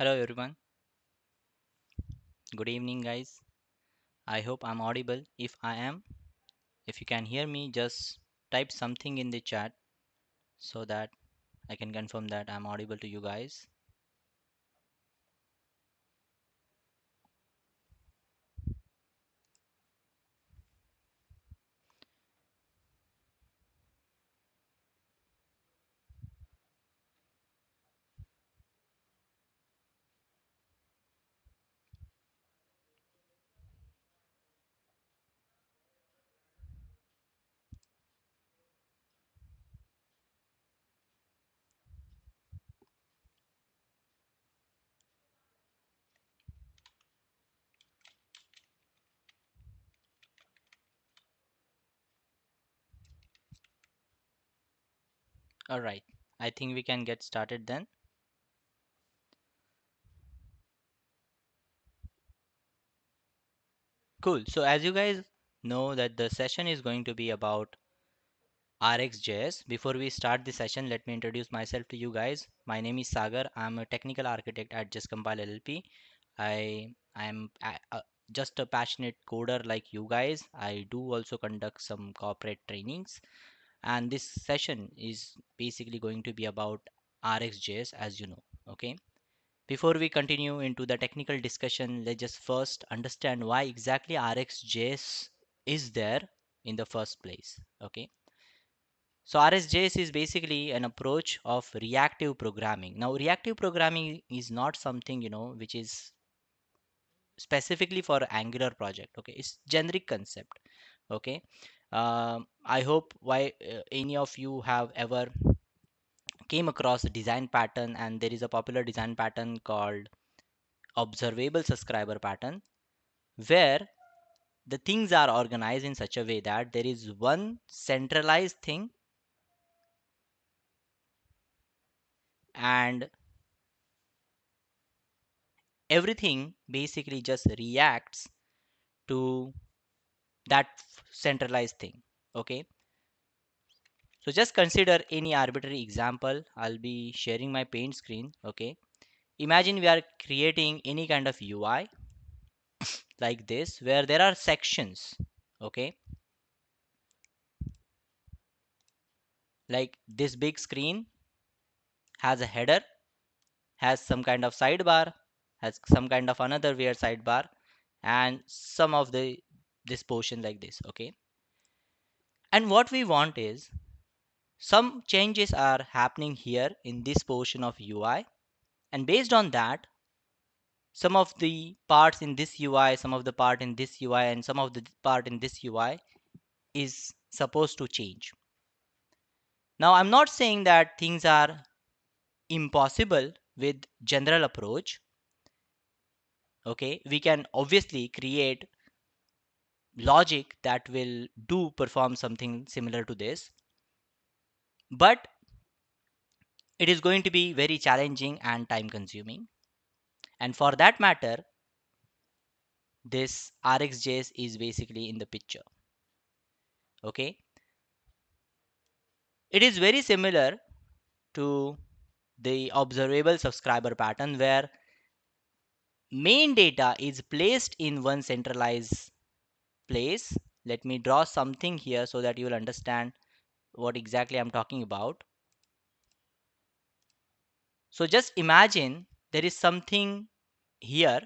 Hello everyone. Good evening guys. I hope I'm audible. If I am, if you can hear me, just type something in the chat so that I can confirm that I'm audible to you guys. All right. I think we can get started then. Cool. So as you guys know that the session is going to be about RxJS. Before we start the session, let me introduce myself to you guys. My name is Sagar. I'm a technical architect at Just Compile LLP. I am just a passionate coder like you guys. I do also conduct some corporate trainings, and this session is basically going to be about RxJS, as you know. Okay. Before we continue into the technical discussion, let's just first understand why exactly RxJS is there in the first place. Okay. So RxJS is basically an approach of reactive programming. Now, reactive programming is not something which is specifically for Angular project. Okay, it's generic concept. Okay, I hope why any of you have ever came across a design pattern, and there is a popular design pattern called observable subscriber pattern, where the things are organized in such a way that there is one centralized thing and everything basically just reacts to that centralized thing. Okay, so just consider any arbitrary example. I'll be sharing my paint screen. Okay, imagine we are creating any kind of UI like this where there are sections. Okay, like this big screen has a header, has some kind of sidebar, has some kind of another weird sidebar, and some of the this portion like this. Okay, and what we want is some changes are happening here in this portion of UI, and based on that, some of the parts in this UI, some of the part in this UI, and some of the part in this UI is supposed to change. Now, I'm not saying that things are impossible with general approach. Okay, we can obviously create logic that will do perform something similar to this, but it is going to be very challenging and time consuming. And for that matter, this RxJS is basically in the picture. Okay, it is very similar to the observable subscriber pattern where main data is placed in one centralized place. Let me draw something here so that you will understand what exactly I'm talking about. So just imagine there is something here.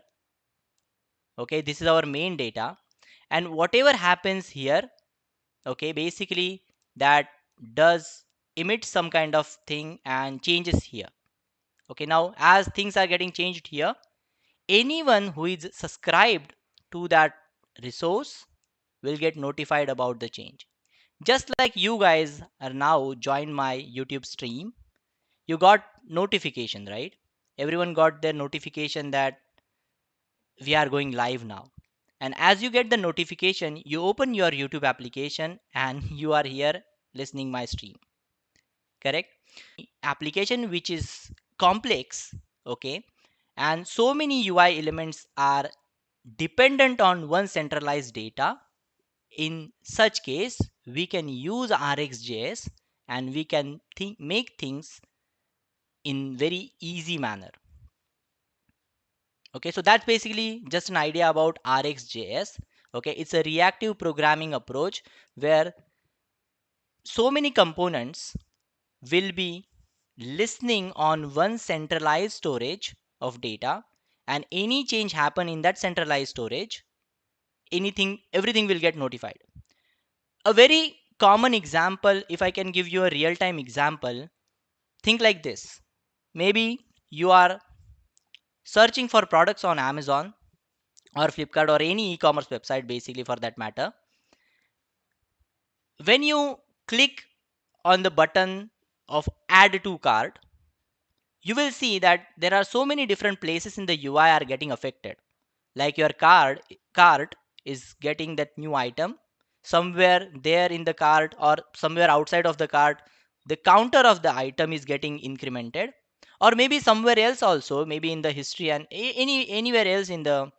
Okay, this is our main data, and whatever happens here, okay, basically that does emit some kind of thing and changes here. Okay, now as things are getting changed here, anyone who is subscribed to that resource will get notified about the change. Just like you guys are now joined my YouTube stream, you got notification, right? Everyone got their notification that we are going live now. And as you get the notification, you open your YouTube application and you are here listening my stream. Correct? Application which is complex, okay, and so many UI elements are dependent on one centralized data. In such case, we can use RxJS and we can make things in very easy manner. Okay, so that's basically just an idea about RxJS. Okay, it's a reactive programming approach where so many components will be listening on one centralized storage of data, and any change happen in that centralized storage, everything will get notified. A very common example, if I can give you a real time example, think like this. Maybe you are searching for products on Amazon or Flipkart or any e-commerce website, basically, for that matter. When you click on the button of add to cart, you will see that there are so many different places in the UI are getting affected. Like your cart is getting that new item somewhere there in the cart, or somewhere outside of the cart the counter of the item is getting incremented, or maybe somewhere else also, maybe in the history and anywhere else in the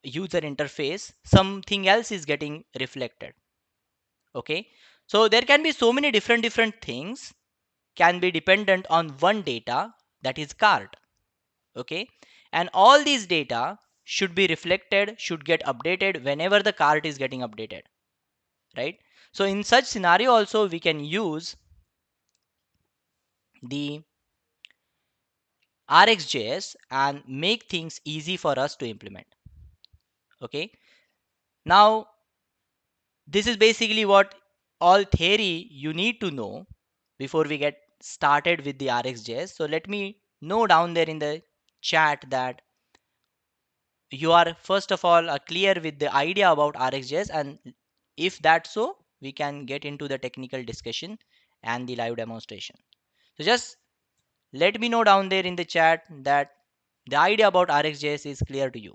user interface something else is getting reflected. Okay, so there can be so many different things can be dependent on one data, that is cart. Okay, and all these data should be reflected, should get updated whenever the cart is getting updated, right? So in such scenario also we can use the RxJS and make things easy for us to implement. Okay, now this is basically what all theory you need to know before we get started with the RxJS. So let me know down there in the chat that you are first of all clear with the idea about RxJS, and if that's so, we can get into the technical discussion and the live demonstration. So just let me know down there in the chat that the idea about RxJS is clear to you.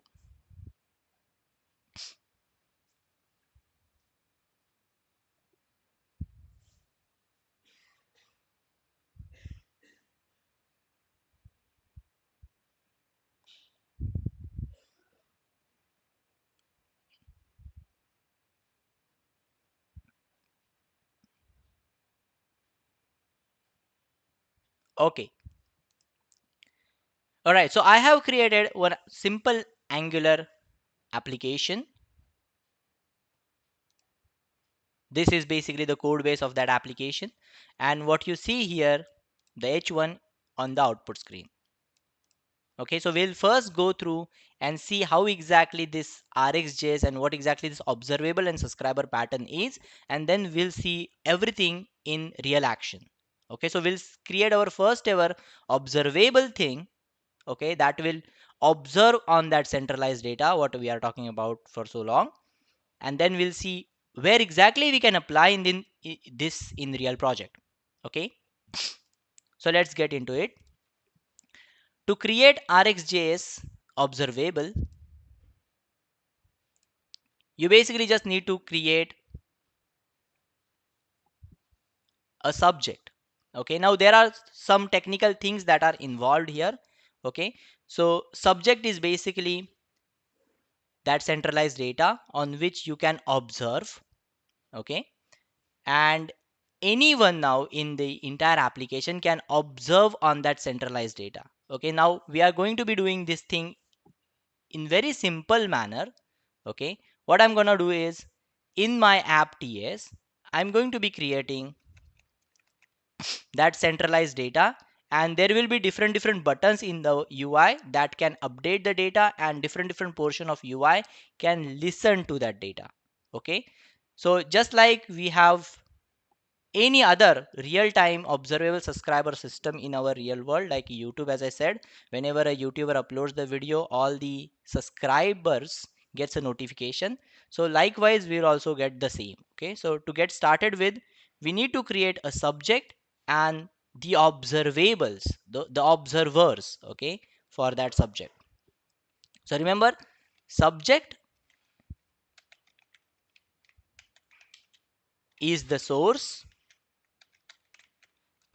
Okay, all right, so I have created one simple Angular application. This is basically the code base of that application, and what you see here, the H1 on the output screen. Okay, so we'll first go through and see how exactly this RxJS and what exactly this observable and subscriber pattern is, and then we'll see everything in real action. Okay, so we'll create our first ever observable thing, okay, that will observe on that centralized data what we are talking about for so long, and then we'll see where exactly we can apply this in real project. Okay, so let's get into it. To create RxJS observable, you basically just need to create a subject. Okay, now there are some technical things that are involved here. Okay, so subject is basically that centralized data on which you can observe. Okay, and anyone now in the entire application can observe on that centralized data. Okay, now we are going to be doing this thing in very simple manner. Okay, what I'm gonna do is, in my app ts, I'm going to be creating that centralized data, and there will be different buttons in the UI that can update the data, and different portion of UI can listen to that data. Okay, so just like we have any other real-time observable subscriber system in our real world, like YouTube, as I said, whenever a YouTuber uploads the video, all the subscribers gets a notification. So likewise we'll also get the same. Okay, so to get started with, we need to create a subject and the observables, the observers, okay, for that subject. So remember, subject is the source,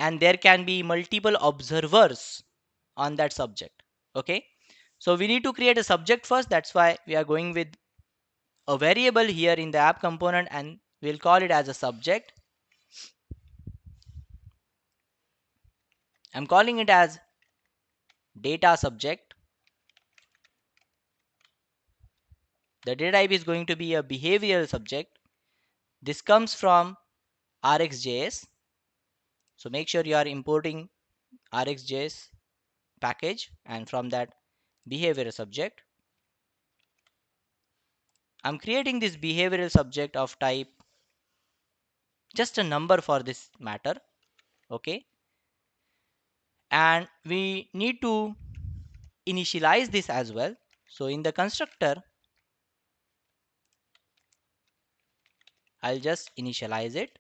and there can be multiple observers on that subject. Okay, so we need to create a subject first. That's why we are going with a variable here in the app component, and we'll call it as a subject. I'm calling it as data subject. The data type is going to be a behavioral subject. This comes from RxJS. So make sure you are importing RxJS package, and from that behavioral subject, I'm creating this behavioral subject of type just a number for this matter. Okay, and we need to initialize this as well. So in the constructor, I'll just initialize it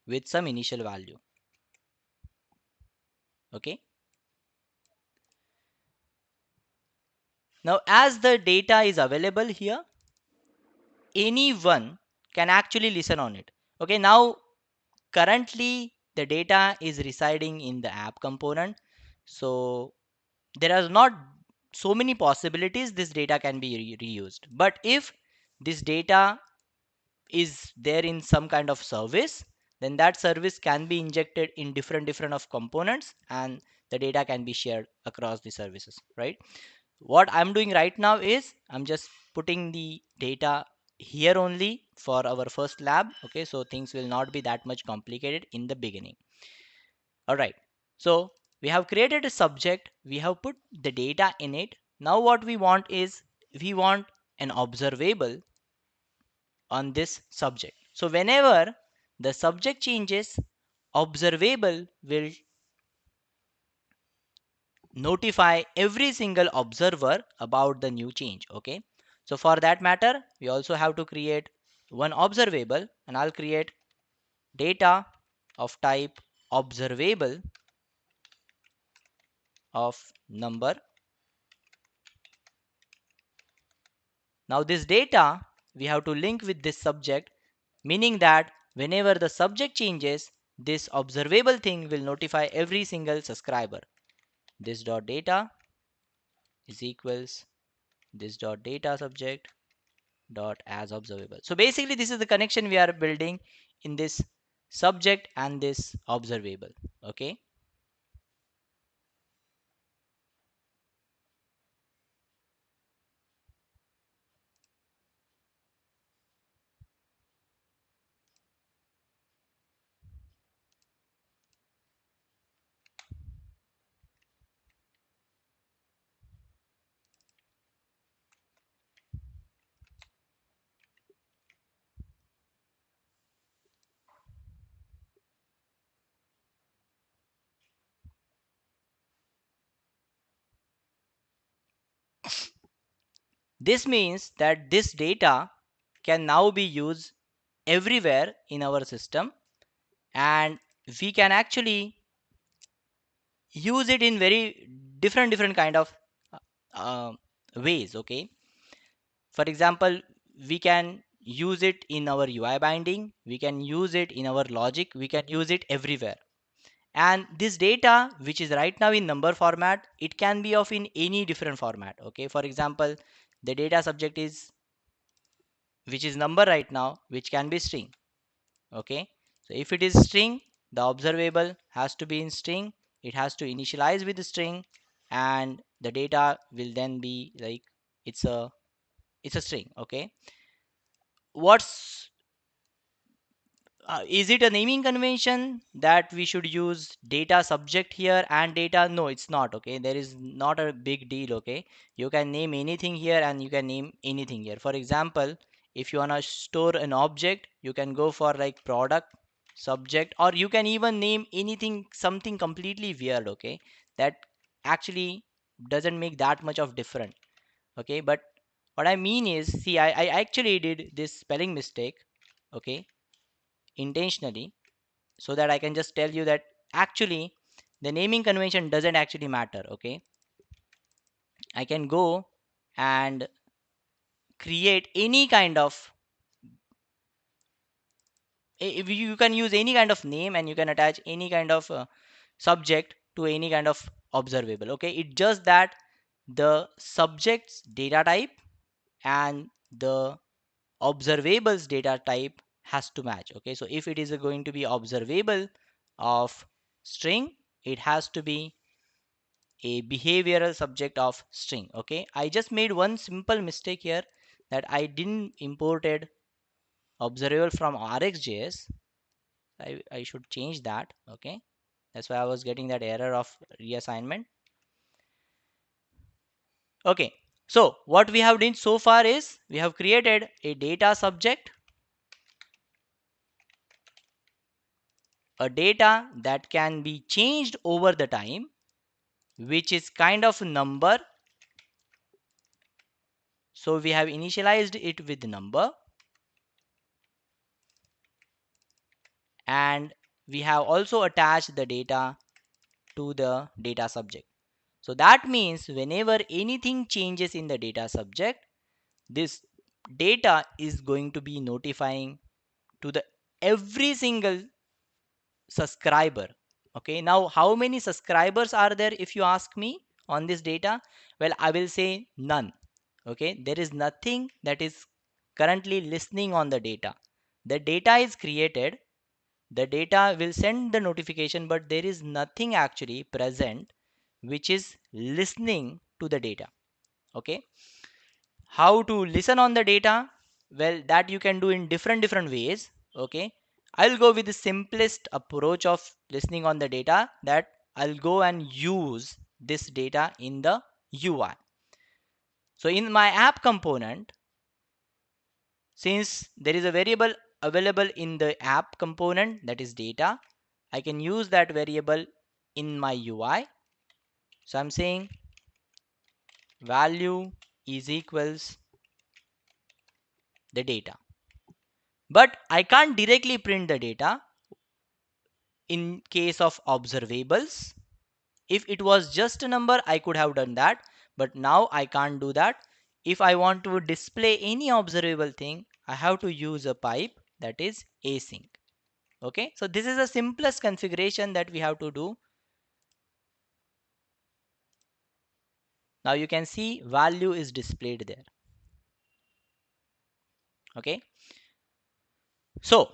with some initial value. Okay, now as the data is available here, anyone can actually listen on it. Okay, now currently the data is residing in the app component, so there are not so many possibilities this data can be reused. But if this data is there in some kind of service, then that service can be injected in different of components, and the data can be shared across the services, right? What I'm doing right now is I'm just putting the data here only for our first lab. Okay, so things will not be that much complicated in the beginning. All right, so we have created a subject, we have put the data in it. Now what we want is we want an observable on this subject. So whenever the subject changes, observable will notify every single observer about the new change. Okay, so for that matter we also have to create one observable, and I'll create data of type observable of number. Now this data we have to link with this subject, meaning that whenever the subject changes, this observable thing will notify every single subscriber. This dot data is equals this dot data subject dot as observable. So basically this is the connection we are building in this subject and this observable. Okay, this means that this data can now be used everywhere in our system, and we can actually use it in very different kind of uh, ways. Okay, for example, we can use it in our UI binding, we can use it in our logic, we can use it everywhere. And this data which is right now in number format, it can be of in any different format. Okay, for example, the data subject is which is number right now, which can be string. Okay, so if it is string, the observable has to be in string, it has to initialize with the string, and the data will then be like it's a it's a string. Okay, what's is it a naming convention that we should use data subject here and data? No, it's not. Okay, there is not a big deal. Okay, you can name anything here and you can name anything here. For example, if you want to store an object, you can go for like product subject, or you can even name anything, something completely weird. Okay, that actually doesn't make that much of difference. Okay, but what I mean is, see, I actually did this spelling mistake. Okay, intentionally, so that I can just tell you that actually the naming convention doesn't actually matter. Okay, I can go and create any kind of if you can use any kind of name, and you can attach any kind of subject to any kind of observable. Okay, it's just that the subject's data type and the observables data type has to match. Okay, so if it is going to be observable of string, it has to be a behavioral subject of string. Okay, I just made one simple mistake here, that I didn't imported observable from RxJS. I should change that. Okay, that's why I was getting that error of reassignment. Okay, so what we have done so far is we have created a data subject, a data that can be changed over the time, which is kind of a number. So we have initialized it with number, and we have also attached the data to the data subject. So that means whenever anything changes in the data subject, this data is going to be notifying to the every single subscriber. Okay, now how many subscribers are there if you ask me on this data? Well, I will say none. Okay, there is nothing that is currently listening on the data. The data is created, the data will send the notification, but there is nothing actually present which is listening to the data. Okay, how to listen on the data? Well, that you can do in different ways. Okay, I'll go with the simplest approach of listening on the data, that I'll go and use this data in the UI. So in my app component, since there is a variable available in the app component, that is data, I can use that variable in my UI. So I'm saying value is equals the data, but I can't directly print the data in case of observables. If it was just a number, I could have done that, but now I can't do that. If I want to display any observable thing, I have to use a pipe, that is async. Okay, so this is the simplest configuration that we have to do. Now you can see value is displayed there. Okay, so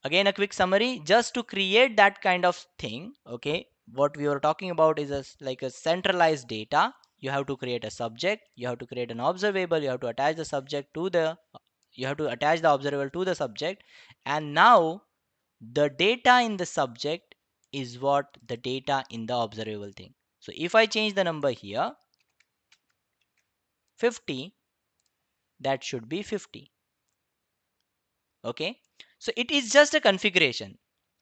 again a quick summary just to create that kind of thing. Okay, what we were talking about is like a centralized data. You have to create a subject, you have to create an observable, you have to attach the subject to the, you have to attach the observable to the subject, and now the data in the subject is what the data in the observable thing. So if I change the number here 50, that should be 50. Okay, so it is just a configuration.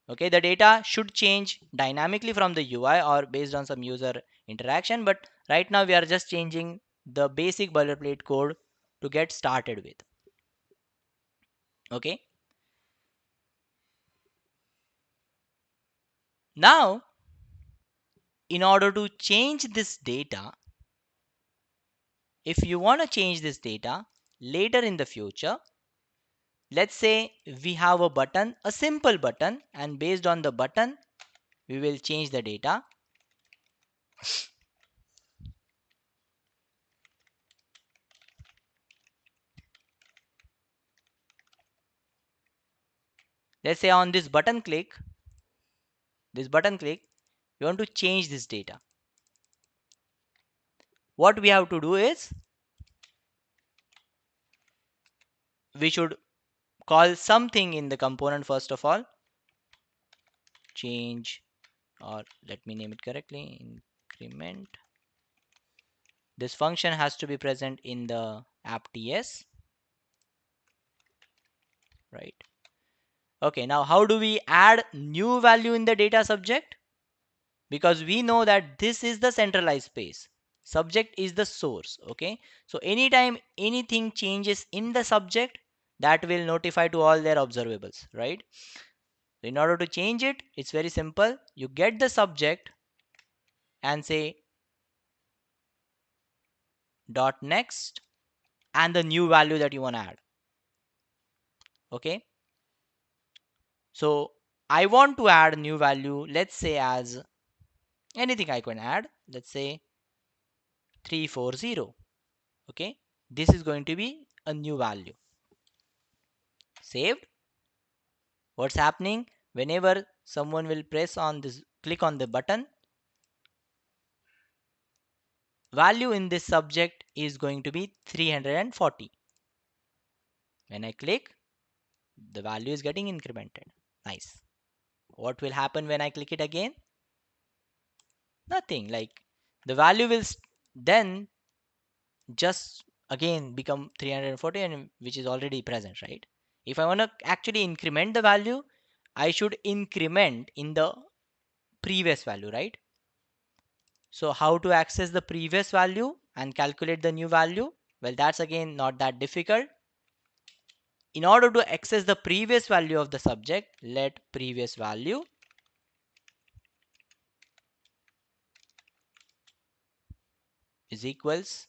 Okay, the data should change dynamically from the UI or based on some user interaction, but right now we are just changing the basic boilerplate code to get started with. Okay, now in order to change this data, if you want to change this data later in the future, let's say we have a button, a simple button, and based on the button we will change the data. Let's say on this button click, we want to change this data. What we have to do is we should call something in the component first of all, change, or let me name it correctly, increment. This function has to be present in the app.ts, right? Okay, now how do we add new value in the data subject? Because we know that this is the centralized space, subject is the source. Okay, so anytime anything changes in the subject, that will notify to all their observables, right? In order to change it, it's very simple. You get the subject and say dot next and the new value that you want to add. Okay, so I want to add new value, let's say as anything I can add, let's say 340. Okay, this is going to be a new value. Saved. What's happening? Whenever someone will press on this, click on the button, value in this subject is going to be 340. When I click, the value is getting incremented. Nice. What will happen when I click it again? Nothing. Like the value will then just again become 340, and which is already present, right? If I want to actually increment the value, I should increment in the previous value, right? So how to access the previous value and calculate the new value? Well, that's again not that difficult. In order to access the previous value of the subject, let previous value is equals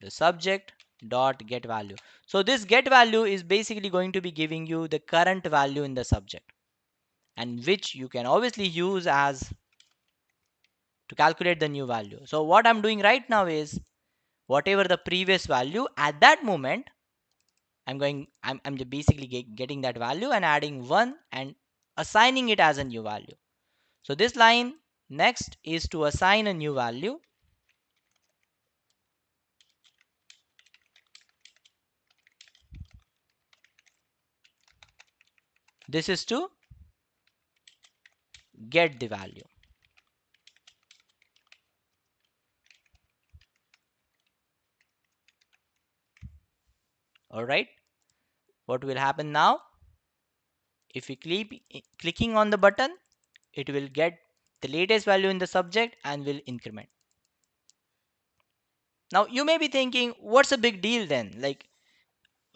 the subject dot get value. So this get value is basically going to be giving you the current value in the subject, and which you can obviously use as to calculate the new value. So what I'm doing right now is whatever the previous value at that moment, I'm just basically getting that value and adding 1 and assigning it as a new value. So this line next is to assign a new value. This is to get the value. All right. What will happen now? If we keep clicking on the button, it will get the latest value in the subject and will increment. Now you may be thinking, what's a big deal then? Like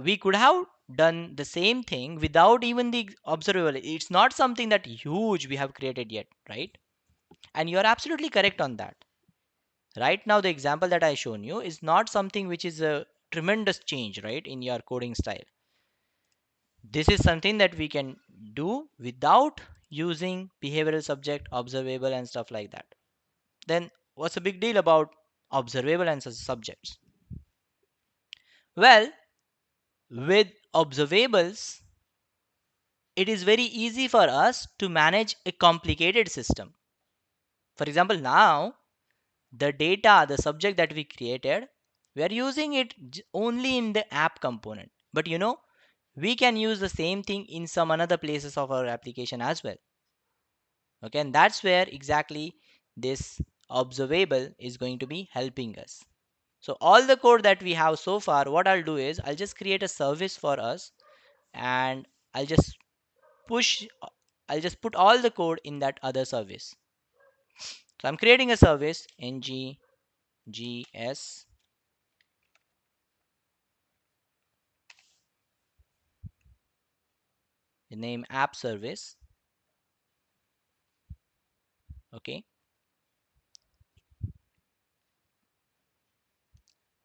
we could have done the same thing without even the observable. It's not something that huge we have created yet, right? And you are absolutely correct on that. Right now, the example that I shown you is not something which is a tremendous change, right, in your coding style. This is something that we can do without using behavioral subject, observable, and stuff like that. Then what's the big deal about observable and subjects? Well, with observables, it is very easy for us to manage a complicated system. For example, now the data, the subject that we created, we are using it only in the app component. But we can use the same thing in some another places of our application as well. Okay, and that's where exactly this observable is going to be helping us. So all the code that we have so far, what I'll do is I'll just create a service for us, and I'll just push I'll just put all the code in that other service. So I'm creating a service nggs, the name app service. Okay,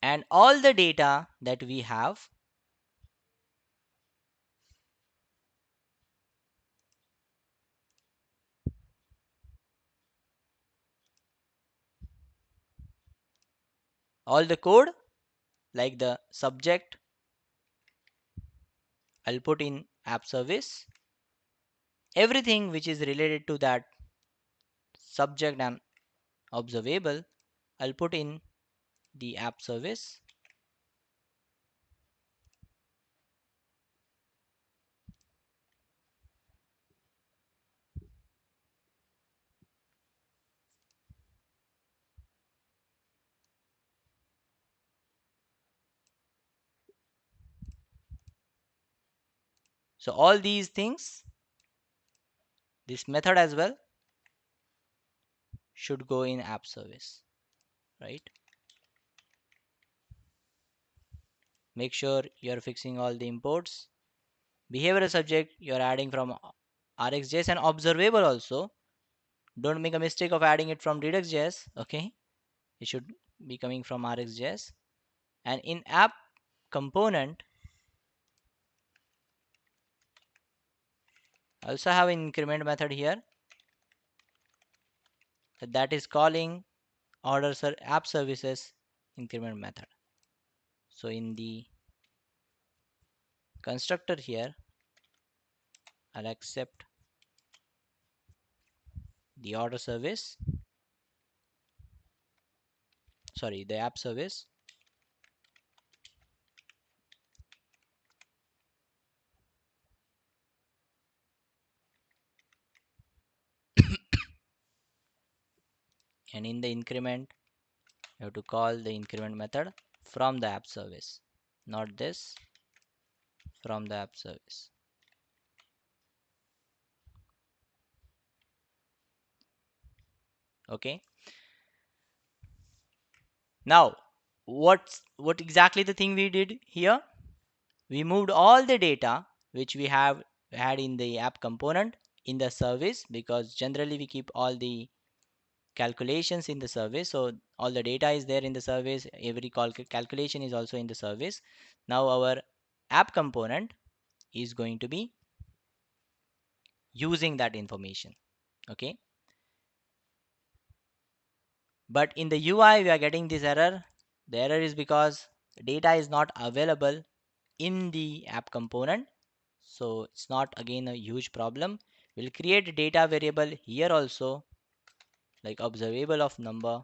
and all the data that we have, all the code like the subject, I'll put in app service. Everything which is related to that subject and observable, I'll put in the app service. So all these things, this method as well, should go in app service, right? Make sure you're fixing all the imports. Behavioral subject you're adding from RxJS, and observable also. Don't make a mistake of adding it from Redux.js. Okay, it should be coming from RxJS. And in app component, I also have an increment method here that is calling app services increment method. So in the constructor here, I'll accept the order service, sorry, the app service, and in the increment you have to call the increment method from the app service, not this, from the app service. Okay, now what exactly the thing we did here? We moved all the data which we have had in the app component in the service, because generally we keep all the calculations in the service, so all the data is there in the service, every calculation is also in the service. Now our app component is going to be using that information. Okay, but in the UI we are getting this error. The error is because data is not available in the app component, so it's not again a huge problem. We'll create a data variable here also, like observable of number,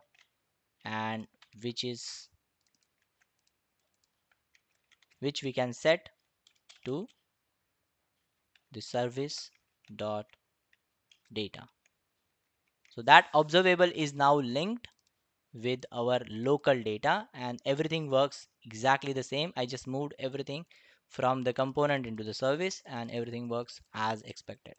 and which we can set to the service dot data. So that observable is now linked with our local data, and everything works exactly the same. I just moved everything from the component into the service, and everything works as expected.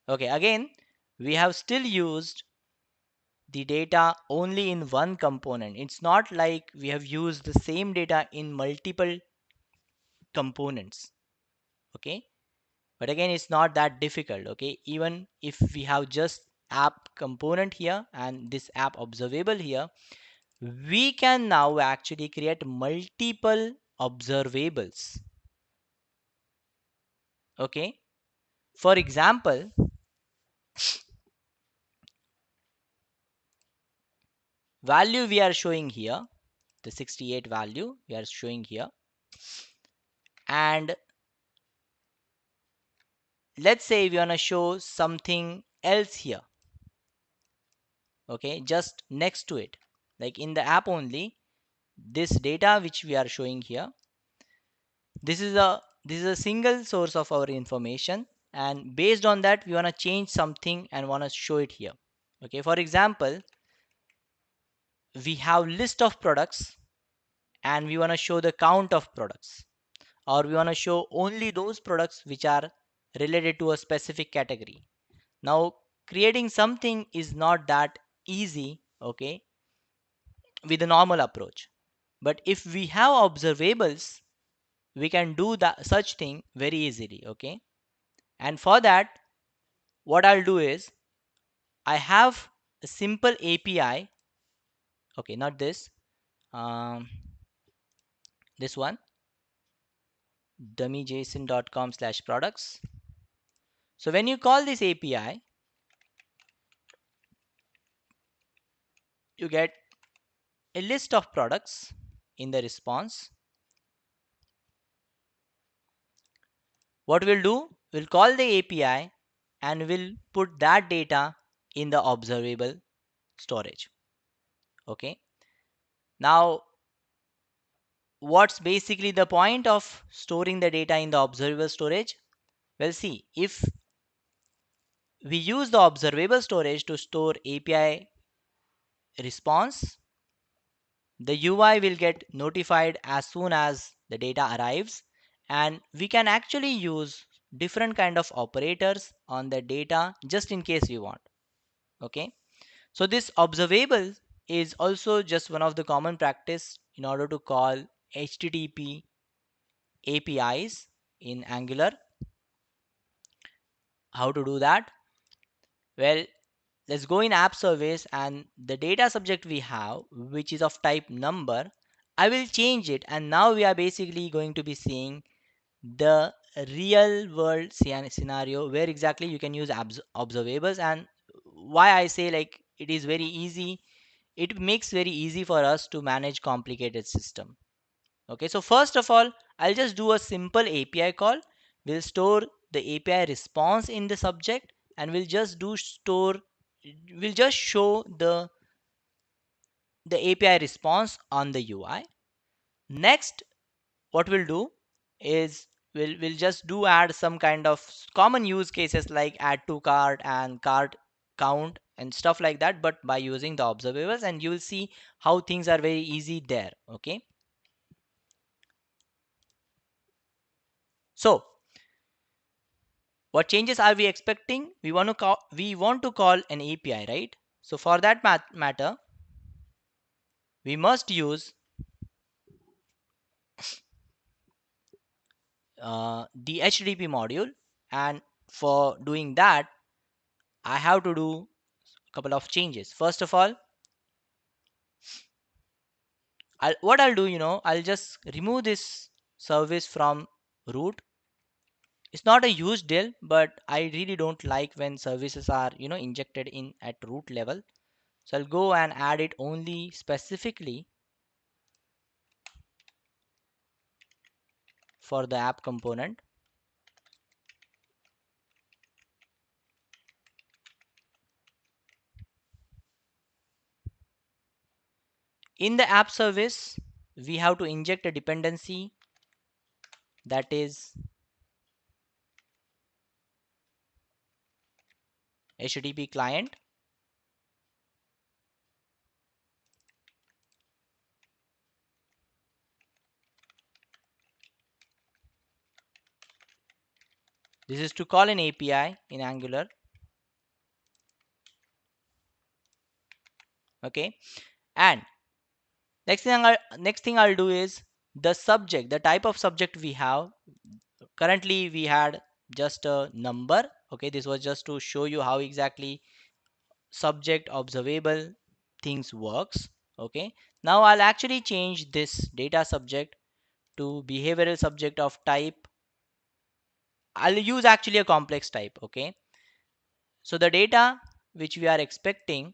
Okay, again we have still used the data only in one component. It's not like we have used the same data in multiple components. Okay, but again it's not that difficult. Okay, even if we have just app component here and this app observable here, we can now actually create multiple observables. Okay, for example, value we are showing here, the 68 value we are showing here, and let's say we want to show something else here. Okay, just next to it, like in the app only, this data which we are showing here, this is a single source of our information, and based on that we want to change something and want to show it here. Okay, for example, we have list of products and we want to show the count of products, or we want to show only those products which are related to a specific category. Now creating something is not that easy, okay, with a normal approach. But if we have observables, we can do that such thing very easily. Okay, and for that what I'll do is I have a simple API. Okay, not this, this one, dummyjson.com/products. So when you call this API, you get a list of products in the response. What we'll do, we'll call the API and we'll put that data in the observable storage. Okay, now what's basically the point of storing the data in the observable storage? Well, see, if we use the observable storage to store API response, the UI will get notified as soon as the data arrives, and we can actually use different kind of operators on the data just in case we want. Okay, so this observable is also just one of the common practice in order to call HTTP APIs in Angular. How to do that? Well, let's go in app service, and the data subject we have, which is of type number, I will change it, and now we are basically going to be seeing the real world scenario where exactly you can use observables. And why I say like it is very easy, it makes very easy for us to manage complicated system. Okay, so first of all, I'll just do a simple API call. We'll store the API response in the subject, and we'll just show the API response on the UI. Next, what we'll do is we'll just do add some kind of common use cases like add to cart and cart count and stuff like that, but by using the observables, and you will see how things are very easy there. Okay, so what changes are we expecting? We want to call an API, right? So for that matter, we must use the HTTP module, and for doing that, I have to do a couple of changes. First of all, what I'll do, I'll just remove this service from root. It's not a huge deal, but I really don't like when services are, injected in at root level. So I'll go and add it only specifically for the app component. In the app service, we have to inject a dependency that is HTTP client. This is to call an API in Angular. Okay, and next thing I'll do is the subject, the type of subject we have. Currently, we had just a number. Okay, this was just to show you how exactly subject observable things works. Okay, now I'll actually change this data subject to behavioral subject of type. I'll use actually a complex type. Okay, so the data which we are expecting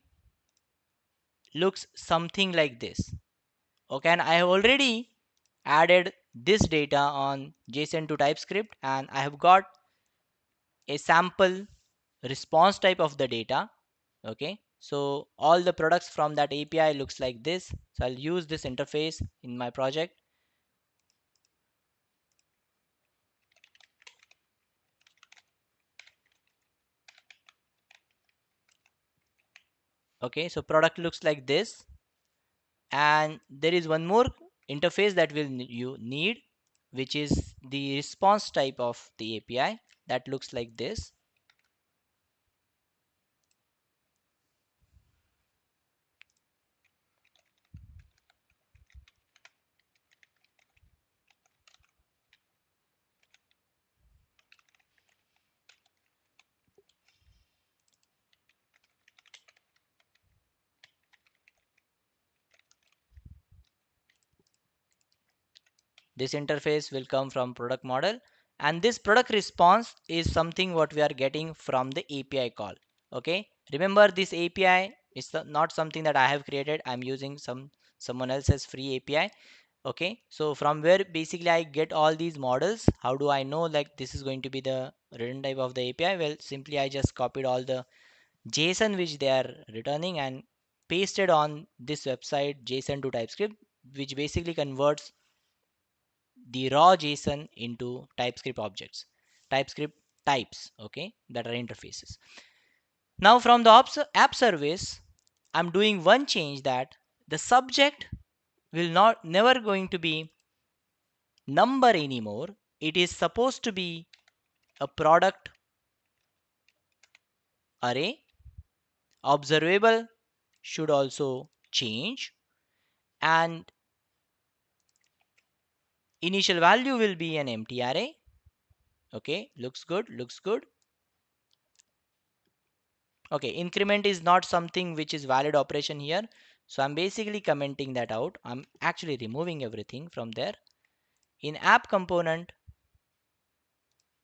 looks something like this. Okay, and I have already added this data on JSON to TypeScript, and I have got a sample response type of the data. Okay, so all the products from that API looks like this. So I'll use this interface in my project. Okay, so product looks like this, and there is one more interface that you need, which is the response type of the API that looks like this. This interface will come from product model, and this product response is something what we are getting from the API call. Okay, remember this API is not something that I have created. I'm using someone else's free API. Okay, so from where basically I get all these models, how do I know like this is going to be the return type of the API? Well, simply I just copied all the JSON which they are returning and pasted on this website JSON to TypeScript, which basically converts the raw JSON into TypeScript objects, TypeScript types, okay, that are interfaces. Now from the app service, I'm doing one change, that the subject will not never going to be number anymore. It is supposed to be a product array. Observable should also change, and initial value will be an empty array. Okay, looks good, looks good. Okay, increment is not something which is valid operation here, so I'm basically commenting that out. I'm actually removing everything from there. In app component,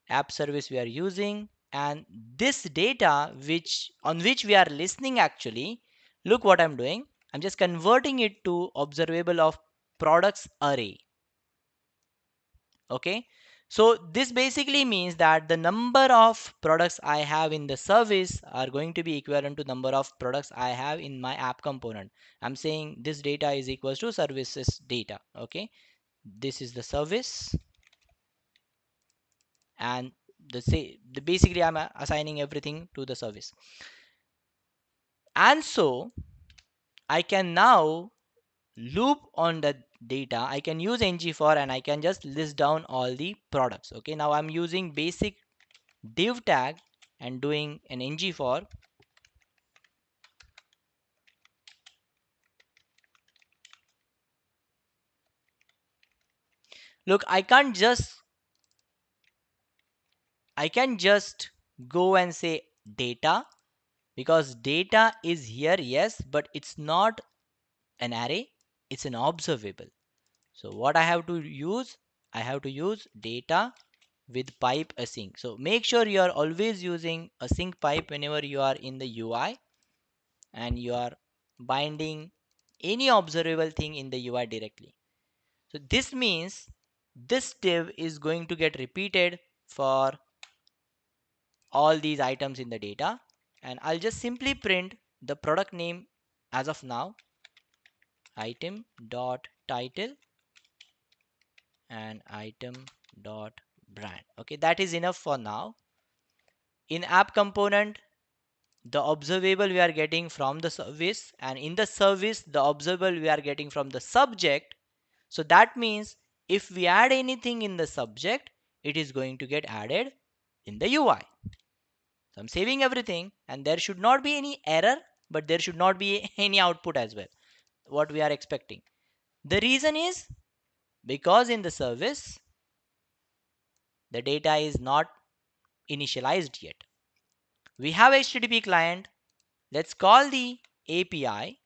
app service we are using, and this data which we are listening, actually look what I'm doing. I'm just converting it to observable of products array. Okay, So this basically means that the number of products I have in the service are going to be equivalent to number of products I have in my app component. I'm saying this data is equals to services data. Okay, this is the service, and basically I'm assigning everything to the service. And so I can now loop on the data. I can use ng for, and I can just list down all the products. Okay, now I'm using basic div tag and doing an ng for. Look, I can just go and say data, because data is here, yes, but it's not an array, it's an observable. So what I have to use, I have to use data with pipe async. So make sure you are always using async pipe whenever you are in the UI and you are binding any observable thing in the UI directly. So this means this div is going to get repeated for all these items in the data, and I'll just simply print the product name as of now, item dot title and item dot brand. Okay, that is enough for now. In app component, the observable we are getting from the service, and in the service the observable we are getting from the subject. So that means if we add anything in the subject, it is going to get added in the UI. So I'm saving everything, and there should not be any error, but there should not be any output as well, what we are expecting. The reason is because in the service the data is not initialized yet. We have HTTP client. Let's call the API,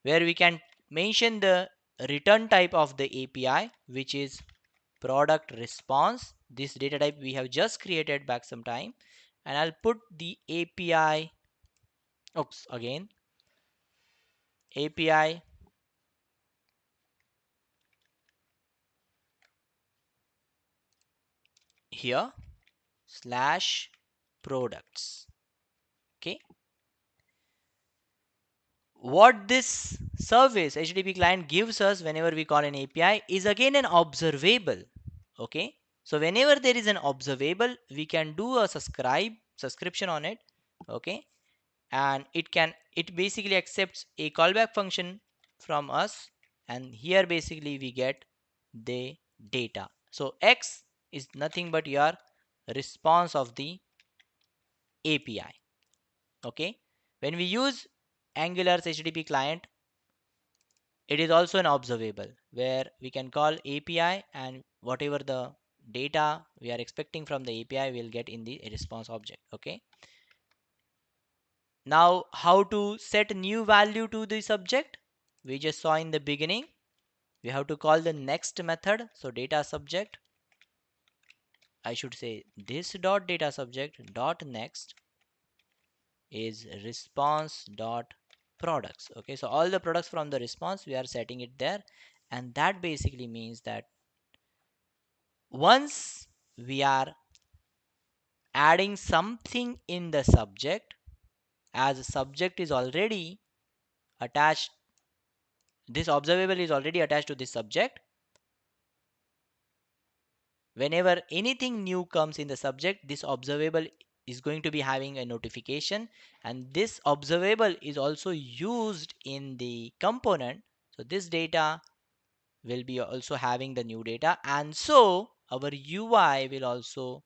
where we can mention the return type of the API, which is product response. This data type we have just created back some time, and I'll put the API, oops, again, API here slash products. Okay, what this service HTTP client gives us whenever we call an API is again an observable. Okay, so whenever there is an observable, we can do a subscription on it. Okay, and it basically accepts a callback function from us, and here basically we get the data. So X is nothing but your response of the API. Okay, when we use Angular's HTTP client, it is also an observable where we can call API, and whatever the data we are expecting from the API will get in the response object. Okay, now how to set new value to the subject, we just saw in the beginning. We have to call the next method. So data subject, I should say this dot data subject dot next is response dot products. Okay, so all the products from the response we are setting it there, and that basically means that once we are adding something in the subject, as a subject is already attached, this observable is already attached to this subject. Whenever anything new comes in the subject, this observable is going to be having a notification, and this observable is also used in the component. So this data will be also having the new data, and so our UI will also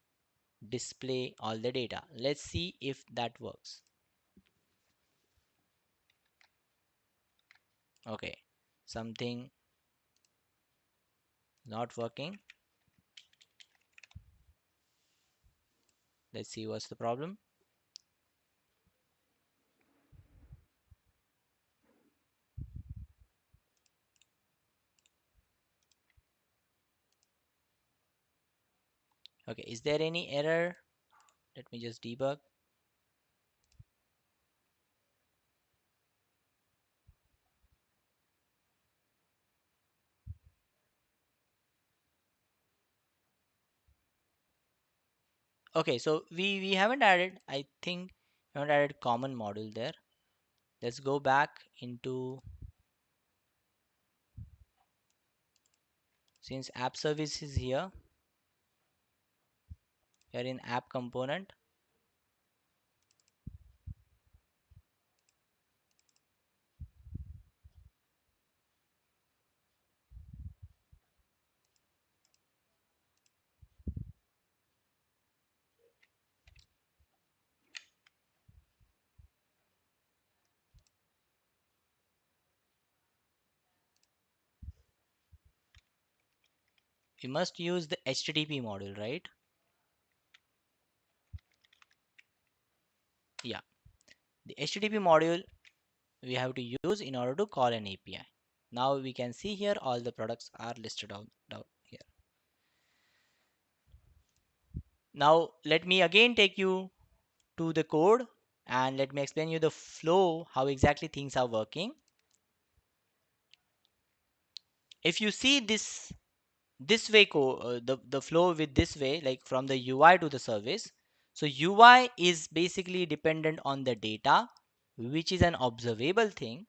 display all the data. Let's see if that works. Okay, something not working. Let's see what's the problem. Okay, is there any error? Let me just debug. Okay, so we haven't added, I think we haven't added common module there. Let's go back into, since app service is here, we are in app component. We must use the HTTP module, right? Yeah, the HTTP module we have to use in order to call an API. Now we can see here all the products are listed down here. Now let me again take you to the code and let me explain you the flow, how exactly things are working. If you see this way, the flow with this way, like from the UI to the service. So UI is basically dependent on the data, which is an observable thing.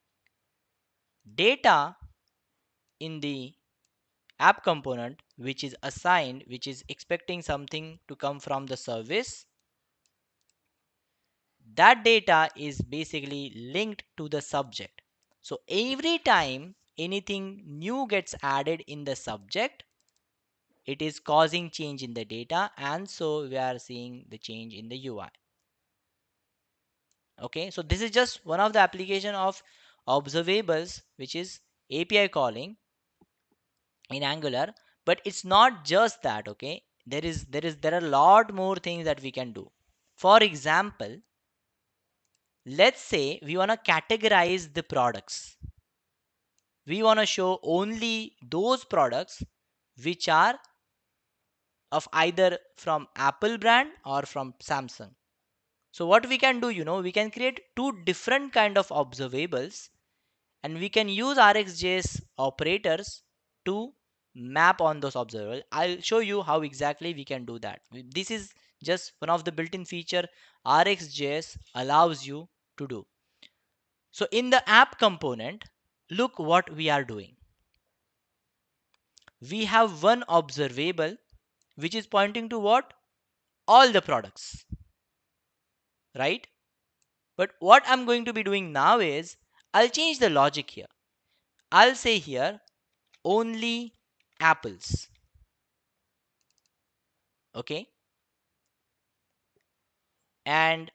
Data in the app component, which is assigned, which is expecting something to come from the service. That data is basically linked to the subject. So every time anything new gets added in the subject, it is causing change in the data, and so we are seeing the change in the UI. Okay, so this is just one of the application of observables, which is API calling in Angular. But it's not just that. Okay, there are a lot more things that we can do. For example, let's say we want to categorize the products. We want to show only those products which are of either from Apple brand or from Samsung. So what we can do, we can create two different kind of observables, and we can use RxJS operators to map on those observables. I'll show you how exactly we can do that. This is just one of the built-in feature RxJS allows you to do. So in the app component, look what we are doing. We have one observable which is pointing to what? All the products, right? But what I'm going to be doing now is I'll change the logic here. I'll say here only apples. Okay, and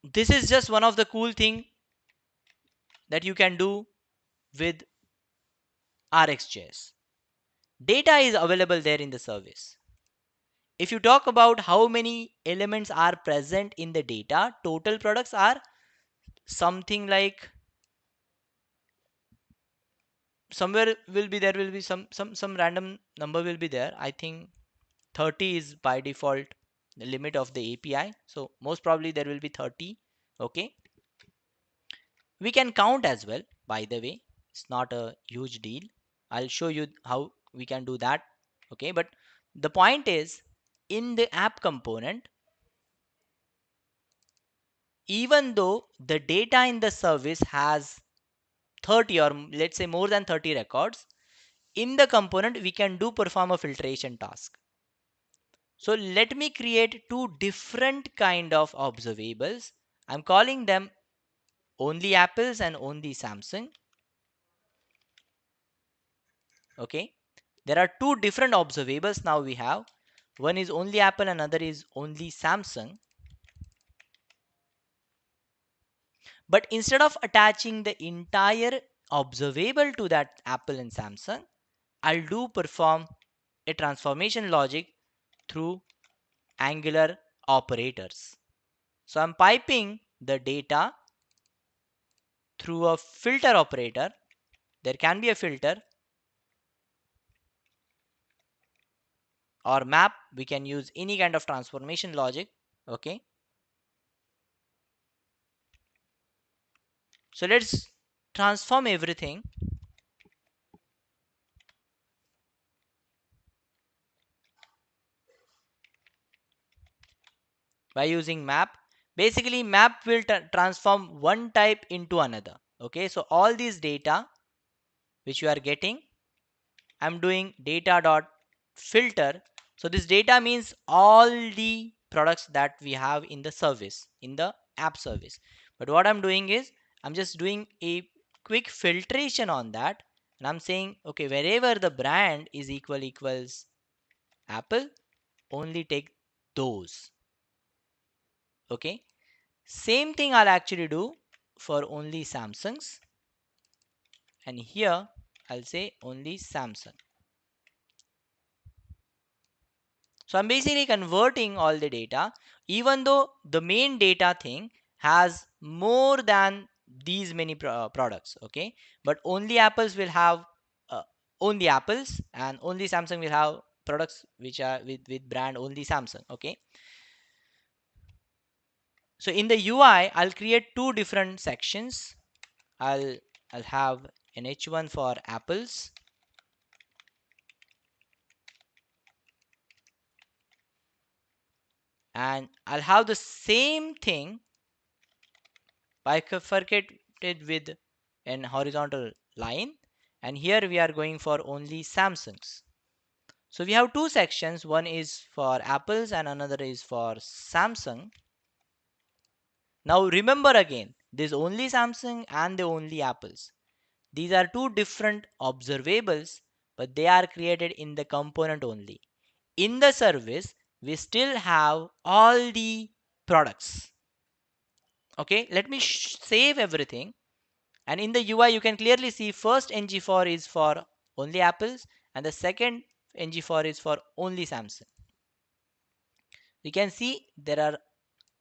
this is just one of the cool thing that you can do with RxJS. Data is available there in the service. If you talk about how many elements are present in the data, total products are something like, somewhere will be, there will be some random number will be there. I think 30 is by default the limit of the API, so most probably there will be 30. Okay, we can count as well, by the way. It's not a huge deal. I'll show you how we can do that. Okay, but the point is, in the app component, even though the data in the service has 30, or let's say more than 30 records, in the component we can do perform a filtration task. So let me create two different kind of observables. I'm calling them only apples and only Samsung. Okay, there are two different observables now we have. One is only Apple, another is only Samsung. But instead of attaching the entire observable to that Apple and Samsung, I'll do perform a transformation logic through Angular operators. So I'm piping the data through a filter operator. There can be a filter or map. We can use any kind of transformation logic. Okay, so let's transform everything. by using map. Basically map will transform one type into another. Okay, so all these data which you are getting, I'm doing data dot filter. So this data means all the products that we have in the service, in the app service. But what I'm doing is I'm just doing a quick filtration on that, and I'm saying okay, wherever the brand is equals Apple, only take those. Okay, same thing I'll actually do for only Samsungs, and here I'll say only Samsung. So I'm basically converting all the data, even though the main data thing has more than these many products. Okay, but only Apples will have uh, only Apples, and only Samsung will have products which are with brand only Samsung. Okay, so in the UI, I'll create two different sections. I'll I'll have an H1 for Apples, and I'll have the same thing bifurcated with an horizontal line, and here we are going for only Samsungs. So we have two sections, one is for Apples and another is for Samsung. Now remember again, this only Samsung and the only Apples, these are two different observables, but they are created in the component only. In the service we still have all the products. Okay, let me save everything. And in the UI, you can clearly see first ng4 is for only Apples and the second ng4 is for only Samsung. You can see there are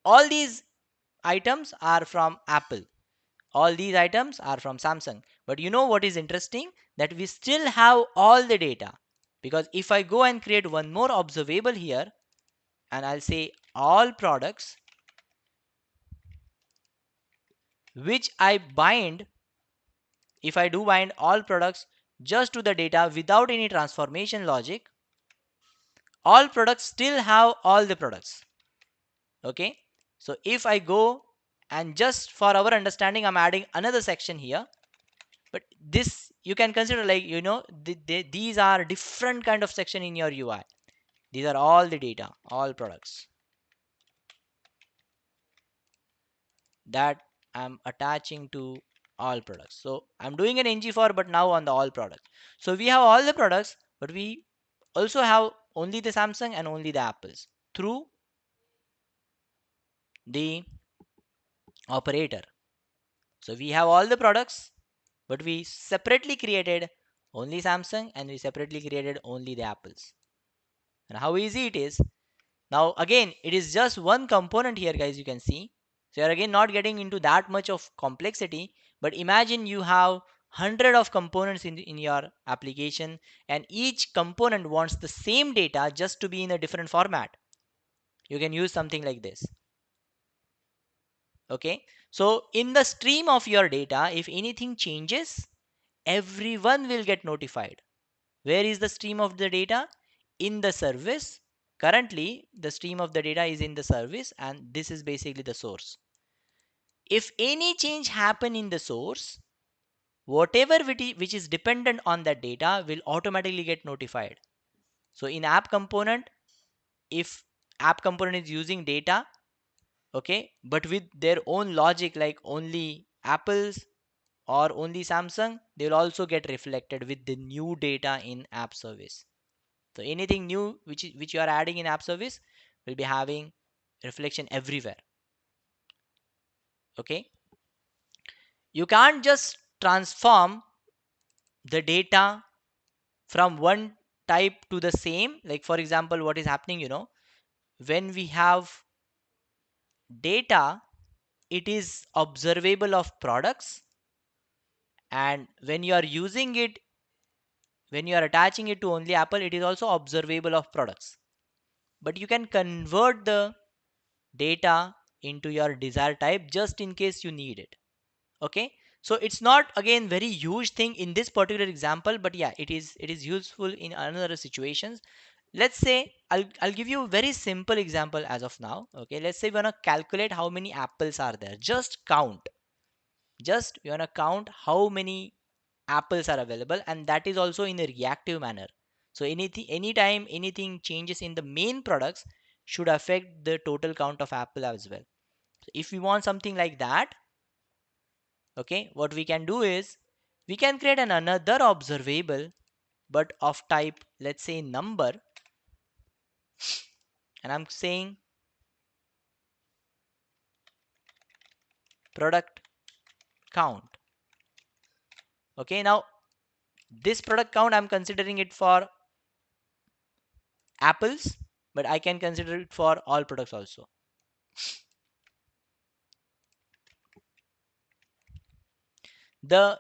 all these items are from Apple. All these items are from Samsung. But you know what is interesting? That we still have all the data. Because if I go and create one more observable here, and I'll say all products, which I bind, if I do bind all products just to the data without any transformation logic, all products still have all the products. Okay, so if I go and just for our understanding I'm adding another section here, but this you can consider like these are different kind of section in your UI. These are all the data, all products that I'm attaching to all products. So I'm doing an ng4 but now on the all products. So we have all the products, but we also have only the Samsung and only the Apples through the operator. So we have all the products, but we separately created only Samsung and we separately created only the Apples. And how easy it is. Now again, it is just one component here, guys, you can see. So you're again not getting into that much of complexity, but imagine you have hundred of components in your application, and each component wants the same data just to be in a different format. You can use something like this. Okay, so in the stream of your data, if anything changes, everyone will get notified. Where is the stream of the data? In the service. Currently the stream of the data is in the service, and this is basically the source. If any change happen in the source, whatever which is dependent on that data will automatically get notified. So in app component, if app component is using data, okay, but with their own logic like only Apples or only Samsung, they will also get reflected with the new data in app service. So anything new which you are adding in app service will be having reflection everywhere. Okay, you can't just transform the data from one type to the same. Like for example, what is happening, when we have data, it is observable of products, and when you are using it, when you are attaching it to only Apple, it is also observable of products. But you can convert the data into your desired type just in case you need it. Okay, so it's not again very huge thing in this particular example, but yeah, it is useful in another situations. let's say I'll give you a very simple example as of now. Okay, let's say we want to calculate how many apples are there. Just count. Just you want to count how many apples are available, and that is also in a reactive manner. So anytime anything changes in the main products should affect the total count of apple as well. So if we want something like that, okay, what we can do is we can create another observable but of type, let's say, number, and I'm saying product count. Okay, now this product count I'm considering it for apples, but I can consider it for all products also. The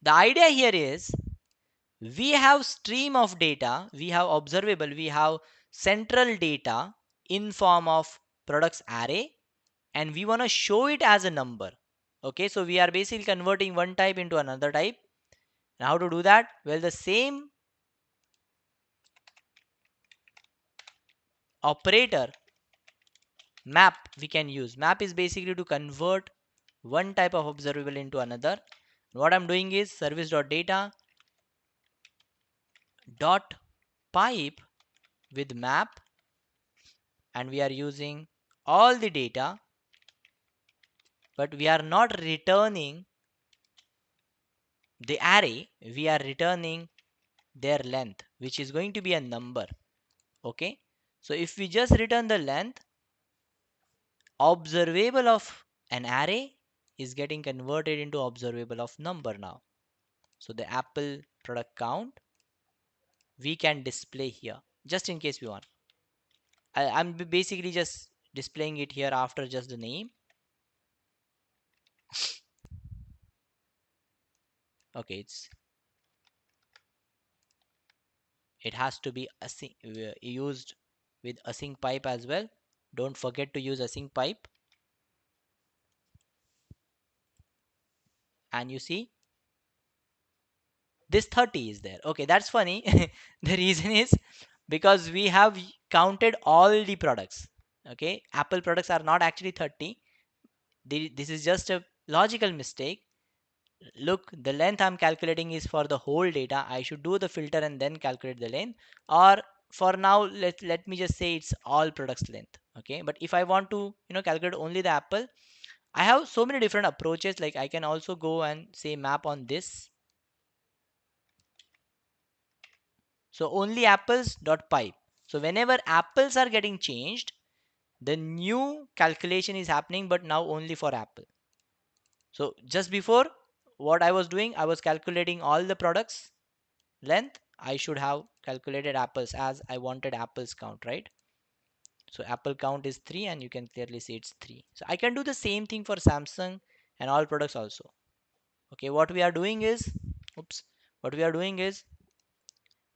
the idea here is we have stream of data, we have observable, we have central data in form of products array, and we want to show it as a number. Okay, so we are basically converting one type into another type. And how to do that? Well, the same operator map we can use. Map is basically to convert one type of observable into another. What I'm doing is service.data dot pipe with map, and we are using all the data, but we are not returning the array, we are returning their length, which is going to be a number. Okay, so if we just return the length, observable of an array is getting converted into observable of number now. So the apple product count we can display here, just in case we want. I'm basically just displaying it here after just the name. Okay, it has to be used with async pipe as well. Don't forget to use async pipe. And you see this 30 is there. Okay, that's funny. The reason is because we have counted all the products. Okay, apple products are not actually 30. This is just a logical mistake. Look, the length I'm calculating is for the whole data. I should do the filter and then calculate the length. Or for now, let me just say it's all products length. Okay, but if I want to calculate only the apple, I have so many different approaches. Like I can also go and say map on this. So only apples dot pipe. So whenever apples are getting changed, the new calculation is happening, but now only for apple. So just before, what I was doing, I was calculating all the products length. I should have calculated apples as I wanted apples count, right? So apple count is 3, and you can clearly see it's 3. So I can do the same thing for Samsung and all products also. Okay, what we are doing is, oops, what we are doing is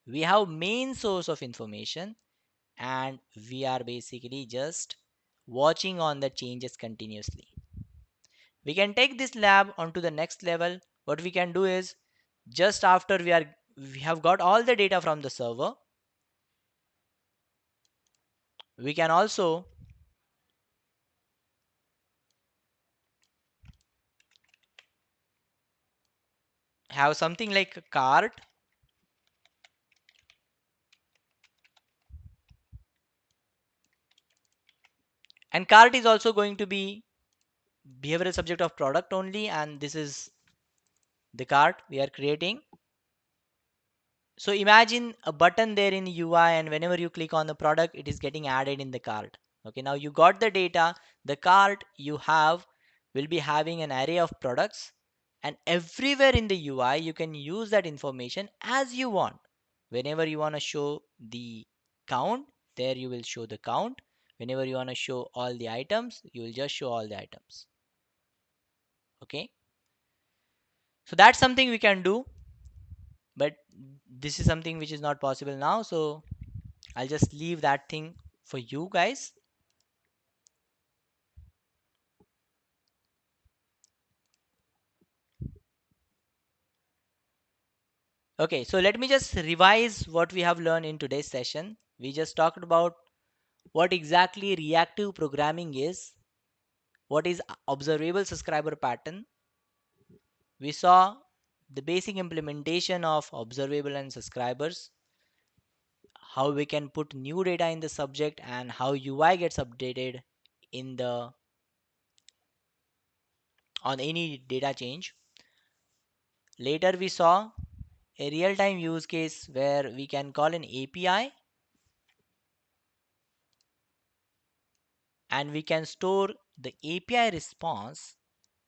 we have main source of information, and we are basically just watching on the changes continuously. We can take this lab onto the next level. What we can do is, just after we have got all the data from the server, we can also have something like a cart, and cart is also going to be behavioral subject of product only, and this is the cart we are creating. So imagine a button there in UI, and whenever you click on the product, it is getting added in the cart. Okay, now you got the data. The cart you have will be having an array of products, and everywhere in the UI you can use that information as you want. Whenever you want to show the count, there you will show the count. Whenever you want to show all the items, you will just show all the items. Okay, so that's something we can do, but this is something which is not possible now, so I'll just leave that thing for you guys. Okay, so let me just revise what we have learned in today's session. We just talked about what exactly reactive programming is, what is observable subscriber pattern. We saw the basic implementation of observable and subscribers, how we can put new data in the subject and how UI gets updated in the on any data change. Later we saw a real-time use case where we can call an API and we can store the API response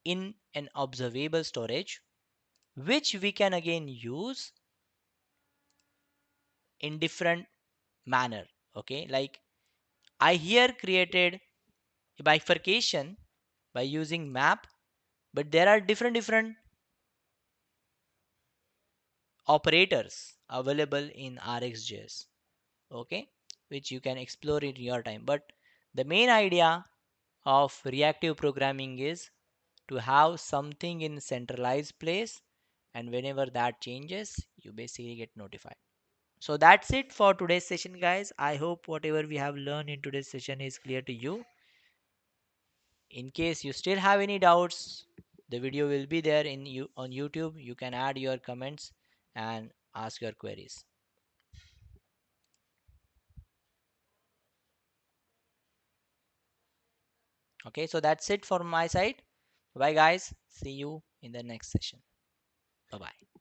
in an observable storage, which we can again use in different manner. Okay, like I here created a bifurcation by using map, but there are different operators available in RxJS, okay, which you can explore in your time. But the main idea of reactive programming is to have something in centralized place, and whenever that changes you basically get notified. So that's it for today's session, guys. I hope whatever we have learned in today's session is clear to you. In case you still have any doubts, the video will be there in you on YouTube. You can add your comments and ask your queries. Okay, so that's it for my side. Bye guys, see you in the next session. Bye bye.